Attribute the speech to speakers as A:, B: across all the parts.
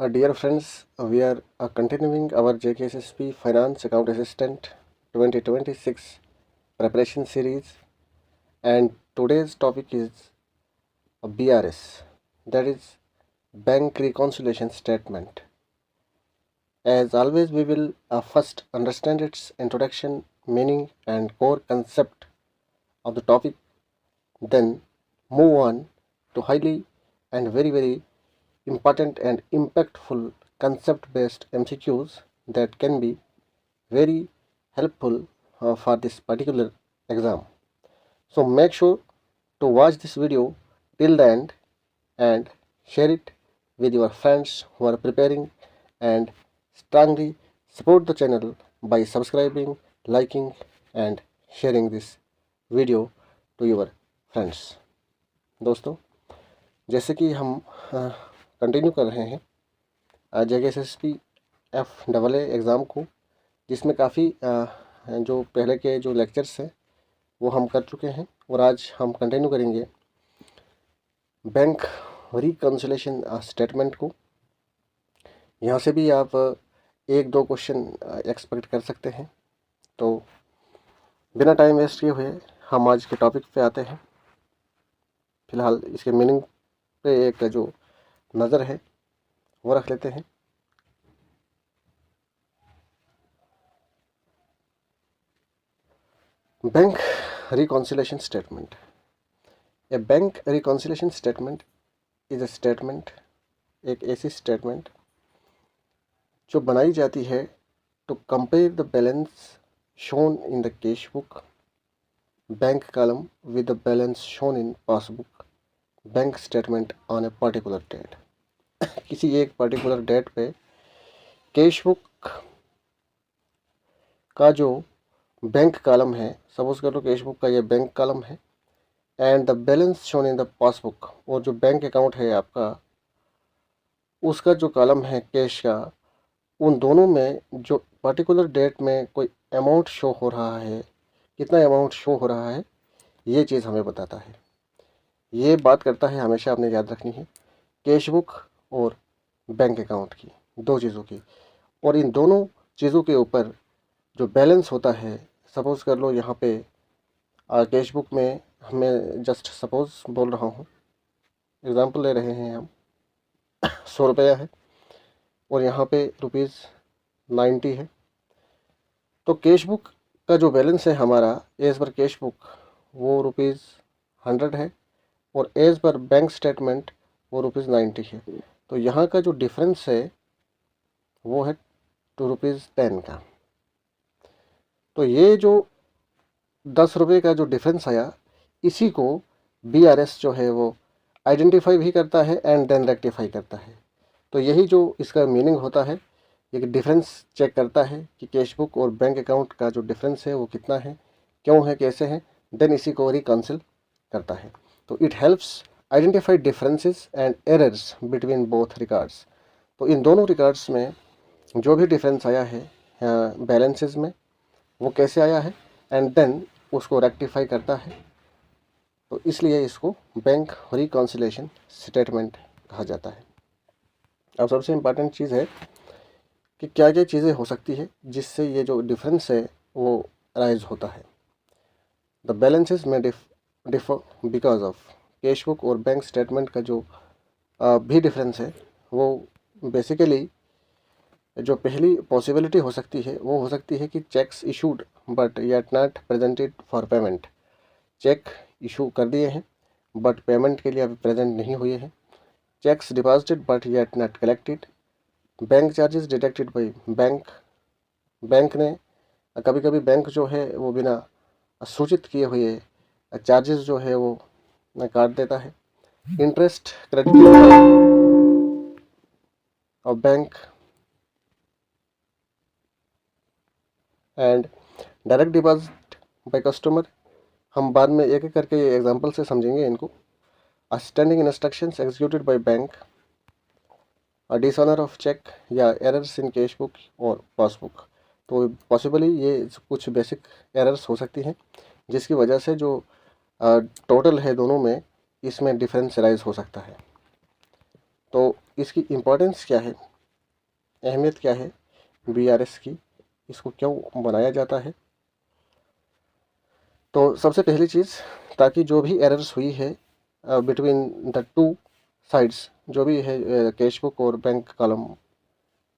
A: Dear friends, we are continuing our JKSSP Finance Account Assistant 2026 preparation series, and today's topic is BRS, that is Bank Reconciliation Statement. As always, we will first understand its introduction, meaning, and core concept of the topic, then move on to highly and very important and impactful concept-based MCQs that can be very helpful for this particular exam. So make sure to watch this video till the end and share it with your friends who are preparing, and strongly support the channel by subscribing, liking and sharing this video to your friends. दोस्तों, जैसे कि हम continue कर रहे हैं JKSSP FAA exam को, जिसमें काफ़ी जो पहले के जो लेक्चर्स हैं वो हम कर चुके हैं, और आज हम कंटिन्यू करेंगे बैंक रिकन्सिलेशन स्टेटमेंट को। यहाँ से भी आप एक दो क्वेश्चन एक्सपेक्ट कर सकते हैं। तो बिना टाइम वेस्ट किए हुए हम आज के टॉपिक पे आते हैं। फ़िलहाल इसके मीनिंग पे एक जो नज़र है वो रख लेते हैं। Bank reconciliation statement. A bank reconciliation statement is a statement, एक ऐसी स्टेटमेंट जो बनाई जाती है to compare the balance shown in the cash book bank column with the balance shown in passbook bank statement on a particular date. किसी एक particular date पे cash book का जो बैंक कॉलम है, सपोज कर लो कैश बुक का ये bank column है, and the balance shown in the passbook, और जो बैंक अकाउंट है आपका उसका जो कॉलम है कैश का, उन दोनों में जो पर्टिकुलर डेट में कोई अमाउंट शो हो रहा है, कितना अमाउंट शो हो रहा है, ये चीज़ हमें बताता है। ये बात करता है, हमेशा आपने याद रखनी है, कैश बुक और बैंक अकाउंट की, दो चीज़ों की। और इन दोनों चीज़ों के ऊपर जो बैलेंस होता है, सपोज़ कर लो यहाँ पे कैश बुक में मैं जस्ट सपोज़ बोल रहा हूँ, एग्ज़ाम्पल ले रहे हैं हम, 100 रुपया है और यहाँ पे ₹90 है। तो कैश बुक का जो बैलेंस है हमारा एज़ पर कैश बुक वो ₹100 है, और एज़ पर बैंक स्टेटमेंट वो ₹90 है। तो यहाँ का जो डिफरेंस है वो है ₹10 का। तो ये जो 10 रुपये का जो डिफरेंस आया, इसी को BRS जो है वो आइडेंटिफाई भी करता है एंड देन रेक्टिफाई करता है। तो यही जो इसका मीनिंग होता है, ये डिफरेंस चेक करता है कि कैश बुक और बैंक अकाउंट का जो डिफरेंस है वो कितना है, क्यों है, कैसे है, देन इसी को रिकन्सिल करता है। तो it helps identify differences and errors between both records. तो इन दोनों रिकॉर्ड्स में जो भी डिफरेंस आया है बैलेंसेस में, वो कैसे आया है, एंड देन उसको रेक्टिफाई करता है। तो इसलिए इसको बैंक रिकन्सिलेशन स्टेटमेंट कहा जाता है। अब सबसे इम्पॉर्टेंट चीज़ है कि क्या क्या चीज़ें हो सकती है जिससे ये जो डिफरेंस है वो राइज होता है। द बैलेंसेस में differ because of cash book और बैंक स्टेटमेंट का जो भी डिफरेंस है, वो बेसिकली जो पहली पॉसिबिलिटी हो सकती है वो हो सकती है कि cheques issued but yet not presented for payment. Cheque issue कर दिए हैं बट पेमेंट के लिए अभी प्रेजेंट नहीं हुए हैं। Checks deposited but yet not collected. Bank charges deducted by bank, bank ने कभी कभी बैंक जो है वो बिना सूचित किए हुए चार्जेस जो है वो काट देता है। Interest credited of bank and direct deposit by customer. हम बाद में एक एक करके ये एग्जांपल से समझेंगे इनको। Standing instructions executed by bank, dishonour of cheque या एरर्स इन कैश बुक और पासबुक। तो पॉसिबली ये कुछ बेसिक एरर्स हो सकती हैं जिसकी वजह से जो टोटल है दोनों में, इसमें डिफरेंस राइज हो सकता है। तो इसकी इम्पोर्टेंस क्या है, अहमियत क्या है बीआरएस की, इसको क्यों बनाया जाता है। तो सबसे पहली चीज़, ताकि जो भी एरर्स हुई है बिटवीन द टू साइड्स, जो भी है कैश बुक और बैंक कॉलम,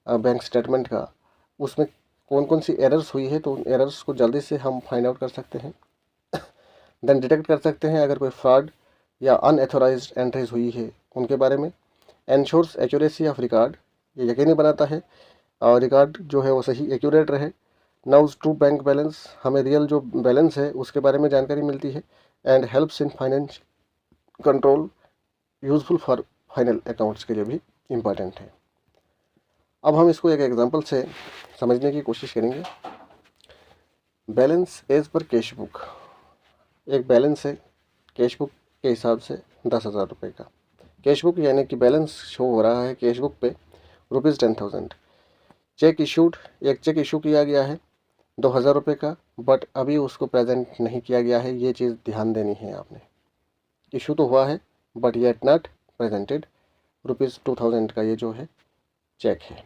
A: बैंक स्टेटमेंट का, उसमें कौन कौन सी एरर्स हुई है, तो उन एरर्स को जल्दी से हम फाइंड आउट कर सकते हैं। देन डिटेक्ट कर सकते हैं अगर कोई फ्रॉड या अनएथोराइज्ड एंट्रीज हुई है उनके बारे में। एंश्योर्स एक्यूरेसी ऑफ रिकॉर्ड, ये यकीनी बनाता है और रिकॉर्ड जो है वो सही एक्यूरेट रहे। नाउज ट्रू बैंक बैलेंस, हमें रियल जो बैलेंस है उसके बारे में जानकारी मिलती है। And helps in finance control, useful for final accounts के लिए भी इम्पॉर्टेंट है। अब हम इसको एक एग्जांपल से समझने की कोशिश करेंगे। Balance as per cash book, एक बैलेंस है कैश बुक के हिसाब से 10,000 रुपये का। कैश बुक यानी कि बैलेंस शो हो रहा है कैश बुक पे ₹10,000। चेक इशूड, एक चेक इशू किया गया है 2,000 रुपये का, बट अभी उसको प्रेजेंट नहीं किया गया है, ये चीज़ ध्यान देनी है आपने। इशू तो हुआ है बट येट नॉट प्रेजेंटेड, ₹2,000 का ये जो है चेक है।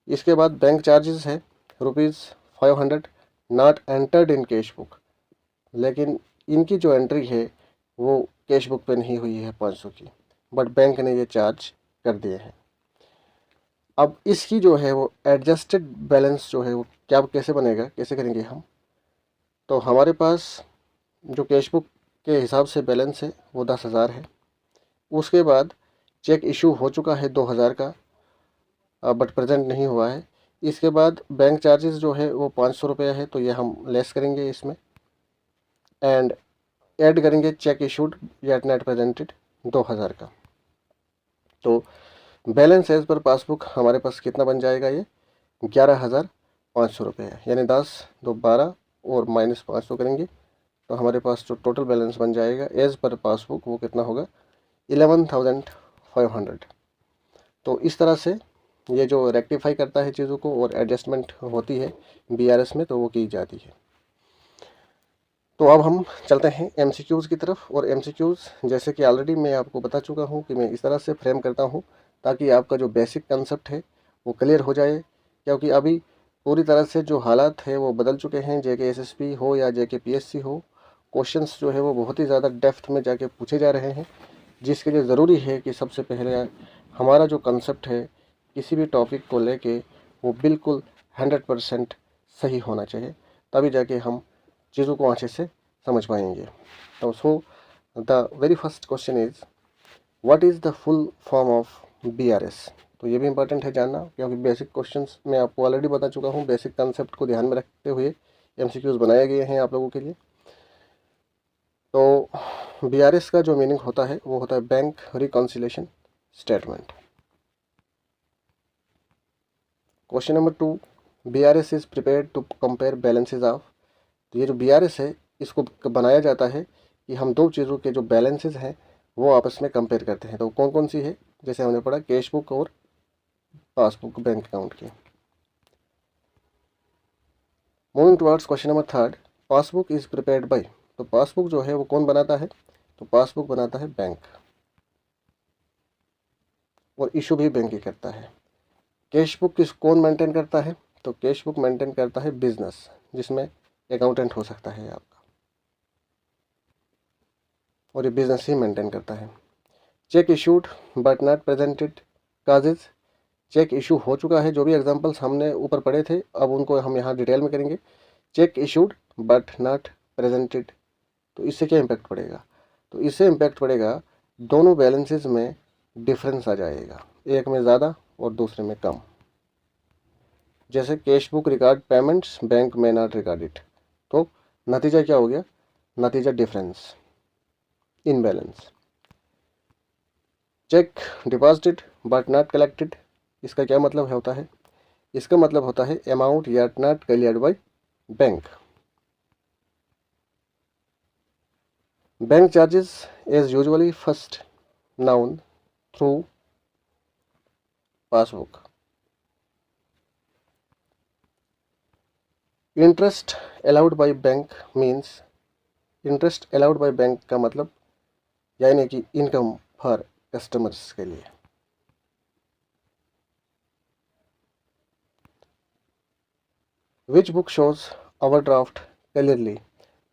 A: इसके बाद बैंक चार्जेस है ₹500 not entered in cash book, लेकिन इनकी जो एंट्री है वो कैश बुक पे नहीं हुई है 500 की, बट बैंक ने ये चार्ज कर दिए हैं। अब इसकी जो है वो एडजस्टेड बैलेंस जो है वो क्या कैसे बनेगा, कैसे करेंगे हम। तो हमारे पास जो कैश बुक के हिसाब से बैलेंस है वो 10,000 है। उसके बाद चेक इशू हो चुका है 2,000 का, बट प्रेजेंट नहीं हुआ है। इसके बाद बैंक चार्जेस जो है वो 500 रुपये है, तो ये हम लेस करेंगे इसमें एंड ऐड करेंगे check issued yet not presented 2,000 का। तो बैलेंस एज पर पासबुक हमारे पास कितना बन जाएगा, ये 11,500 रुपये है। यानी 10 2 12 और -500 करेंगे तो हमारे पास जो टोटल बैलेंस बन जाएगा एज पर पासबुक वो कितना होगा, 11,500। तो इस तरह से ये जो रेक्टिफाई करता है चीज़ों को और एडजस्टमेंट होती है बीआरएस में, तो वो की जाती है। तो अब हम चलते हैं एमसीक्यूज़ की तरफ। और एमसीक्यूज़ जैसे कि ऑलरेडी मैं आपको बता चुका हूँ कि मैं इस तरह से फ्रेम करता हूँ ताकि आपका जो बेसिक कंसेप्ट है वो क्लियर हो जाए, क्योंकि अभी पूरी तरह से जो हालात है वो बदल चुके हैं। जेके एसएसपी हो या जेके पीएससी हो, क्वेश्चंस जो है वो बहुत ही ज़्यादा डेप्थ में जाके पूछे जा रहे हैं, जिसके लिए ज़रूरी है कि सबसे पहले हमारा जो कंसेप्ट है किसी भी टॉपिक को लेके वो बिल्कुल 100% सही होना चाहिए, तभी जाके हम चीज़ों को अच्छे से समझ पाएंगे। तो the very first question is what is the full form of BRS. तो ये भी इंपॉर्टेंट है जानना, क्योंकि बेसिक क्वेश्चंस मैं आपको ऑलरेडी बता चुका हूँ। बेसिक कंसेप्ट को ध्यान में रखते हुए एमसीक्यूज़ बनाए गए हैं आप लोगों के लिए। तो बीआरएस का जो मीनिंग होता है वो होता है bank reconciliation statement. Question number 2, BRS is prepared to compare balances of. तो ये जो बीआरएस है इसको बनाया जाता है कि हम दो चीज़ों के जो बैलेंसेज हैं वो आपस में कंपेयर करते हैं। तो कौन कौन सी है, जैसे हमने पढ़ा कैश बुक और पासबुक बैंक अकाउंट की। Moving towards question number 3, passbook is prepared by. तो पासबुक जो है वो कौन बनाता है, तो पासबुक बनाता है बैंक, और इशू भी बैंक ही करता है। कैश बुक किस कौन मेंटेन करता है, तो कैश बुक मेंटेन करता है बिजनेस, जिसमें अकाउंटेंट हो सकता है आपका, और ये बिजनेस ही मेंटेन करता है। Cheque issued but not presented causes, cheque issue हो चुका है, जो भी एग्जांपल्स हमने ऊपर पढ़े थे अब उनको हम यहाँ डिटेल में करेंगे। Check issued but not presented, तो इससे क्या इम्पैक्ट पड़ेगा, तो इससे इम्पैक्ट पड़ेगा दोनों बैलेंसेज में डिफरेंस आ जाएगा, एक में ज़्यादा और दूसरे में कम। जैसे cash book record payments, bank में नॉट रिकॉर्ड इट, तो नतीजा क्या हो गया, नतीजा difference in balance. Check deposited but not collected, इसका क्या मतलब होता है, इसका मतलब होता है amount yet not cleared by bank. Bank charges is usually first noun through passbook. Interest allowed by bank means, interest allowed by bank का मतलब यानी कि इनकम फॉर कस्टमर्स के लिए। Which book shows overdraft clearly?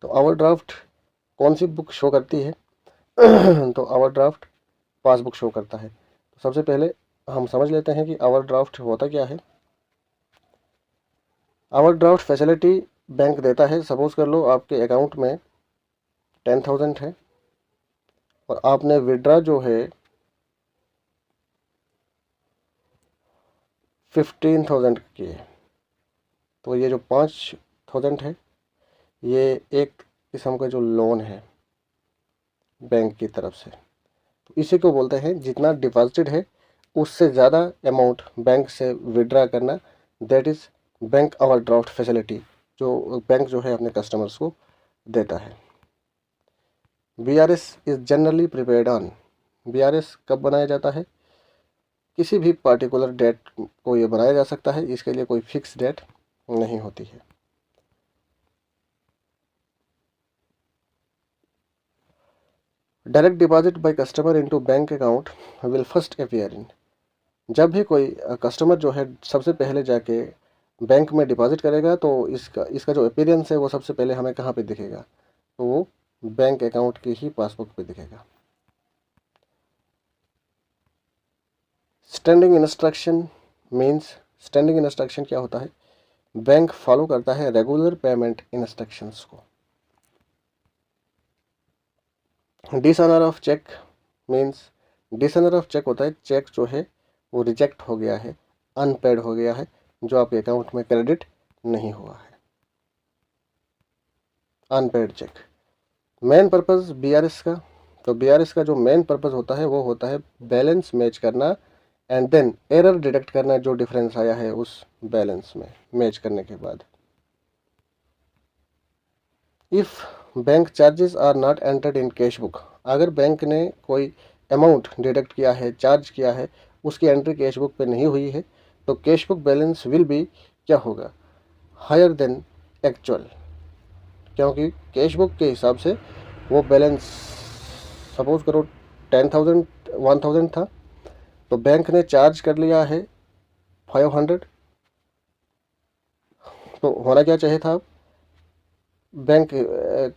A: तो overdraft कौन सी book show करती है? तो ओवरड्राफ्ट पासबुक शो करता है। तो सबसे पहले हम समझ लेते हैं कि ओवरड्राफ्ट होता क्या है। ओवरड्राफ्ट फैसिलिटी बैंक देता है। सपोज कर लो आपके अकाउंट में 10,000 है और आपने विड्रा जो है 15,000 की है। तो ये जो 5,000 है ये एक किस्म का जो लोन है बैंक की तरफ से। तो इसी को बोलते हैं जितना डिपॉजिटेड है उससे ज़्यादा अमाउंट बैंक से विड्रा करना, that is bank overdraft facility, जो बैंक जो है अपने कस्टमर्स को देता है। BRS is generally prepared on? BRS कब बनाया जाता है? किसी भी पार्टिकुलर डेट को ये बनाया जा सकता है, इसके लिए कोई फिक्स डेट नहीं होती है। Direct deposit by customer into bank account will first appear in? जब भी कोई कस्टमर जो है सबसे पहले जाके बैंक में डिपॉजिट करेगा तो इसका जो अपीयरेंस है वो सबसे पहले हमें कहाँ पे दिखेगा? तो वो बैंक अकाउंट की ही पासबुक पे दिखेगा। Standing instruction means? Standing instruction क्या होता है? बैंक फॉलो करता है रेगुलर पेमेंट इंस्ट्रक्शंस को। Dishonour of cheque means? Dishonour of cheque होता है चेक जो है वो रिजेक्ट हो गया है, अनपेड हो गया है, जो आपके अकाउंट में क्रेडिट नहीं हुआ है, unpaid cheque. Main purpose BRS का? तो BRS का जो मेन पर्पस होता है वो होता है बैलेंस मैच करना एंड देन एरर डिटेक्ट करना, जो डिफरेंस आया है उस बैलेंस में मैच करने के बाद। If bank charges are not entered in cash book? अगर बैंक ने कोई अमाउंट डिडक्ट किया है, चार्ज किया है, उसकी एंट्री कैश बुक पे नहीं हुई है, तो cash book balance will be क्या होगा? हायर देन एक्चुअल, क्योंकि कैश बुक के हिसाब से वो बैलेंस, सपोज करो 10,000 1,000 था, तो बैंक ने चार्ज कर लिया है 500, तो होना क्या चाहिए था? बैंक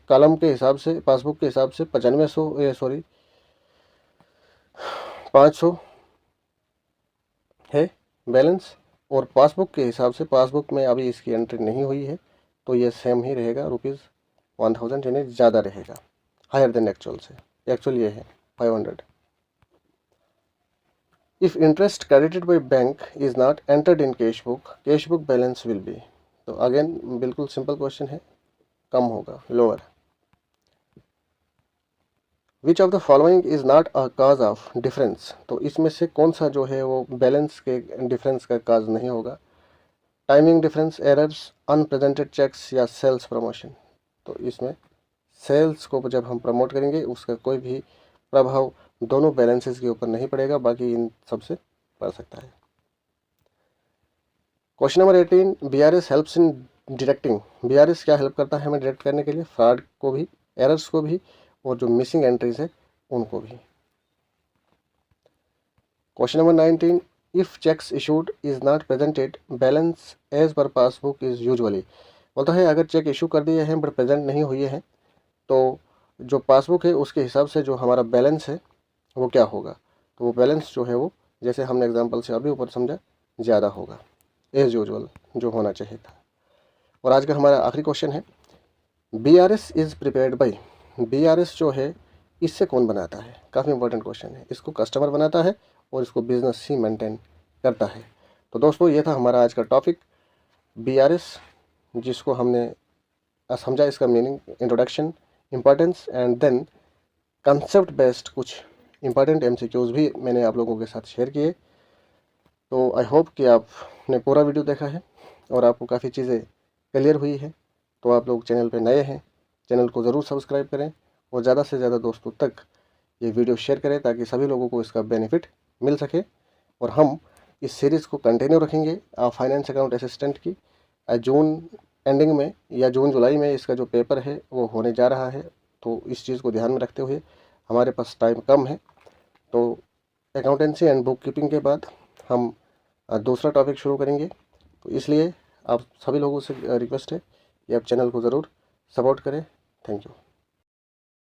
A: कॉलम के हिसाब से, पासबुक के हिसाब से 500 है बैलेंस, और पासबुक के हिसाब से पासबुक में अभी इसकी एंट्री नहीं हुई है, तो ये सेम ही रहेगा, ₹1000, यानी ज़्यादा रहेगा, हायर देन एक्चुअल से। एक्चुअल ये है 500। If interest credited by bank is not entered in cash book balance will be? तो अगेन बिल्कुल सिंपल क्वेश्चन है, कम होगा, lower. Which of the following is not a cause of difference? तो इसमें से कौन सा जो है वो बैलेंस के डिफरेंस का काज नहीं होगा? Timing difference, errors, unpresented cheques या सेल्स प्रमोशन? तो इसमें सेल्स को जब हम प्रमोट करेंगे उसका कोई भी प्रभाव दोनों बैलेंसेस के ऊपर नहीं पड़ेगा, बाकी इन सबसे पड़ सकता है। Question number 18, BRS helps in detecting? BRS क्या हेल्प करता है हमें डिटेक्ट करने के लिए? फ्रॉड को भी, एरर्स को भी, और जो मिसिंग एंट्रीज है उनको भी। Question number 19, if cheques issued is not presented balance as per passbook is usually? बोलता है अगर चेक इशू कर दिए हैं बट प्रेजेंट नहीं हुए हैं, तो जो पासबुक है उसके हिसाब से जो हमारा बैलेंस है वो क्या होगा? तो वो बैलेंस जो है वो, जैसे हमने एग्जांपल से अभी ऊपर समझा, ज़्यादा होगा, एज यूजुअल जो होना चाहिए था। और आज का हमारा आखिरी क्वेश्चन है, BRS is prepared by? BRS जो है इससे कौन बनाता है? काफ़ी इंपॉर्टेंट क्वेश्चन है। इसको कस्टमर बनाता है और इसको बिजनेस ही मेंटेन करता है। तो दोस्तों ये था हमारा आज का टॉपिक BRS, जिसको हमने समझा, इसका meaning, introduction, importance and then concept based कुछ इंपॉर्टेंट MCQs भी मैंने आप लोगों के साथ शेयर किए। तो आई होप कि आपने पूरा वीडियो देखा है और आपको काफ़ी चीज़ें क्लियर हुई है। तो आप लोग चैनल पे नए हैं, चैनल को ज़रूर सब्सक्राइब करें और ज़्यादा से ज़्यादा दोस्तों तक ये वीडियो शेयर करें ताकि सभी लोगों को इसका बेनिफिट मिल सके। और हम इस सीरीज़ को कंटिन्यू रखेंगे फाइनेंस अकाउंट असिस्टेंट की। जून एंडिंग में या जून जुलाई में इसका जो पेपर है वो होने जा रहा है, तो इस चीज़ को ध्यान में रखते हुए हमारे पास टाइम कम है, तो अकाउंटेंसी एंड बुक कीपिंग के बाद हम दूसरा टॉपिक शुरू करेंगे। तो इसलिए आप सभी लोगों से रिक्वेस्ट है कि आप चैनल को ज़रूर सपोर्ट करें। Thank you.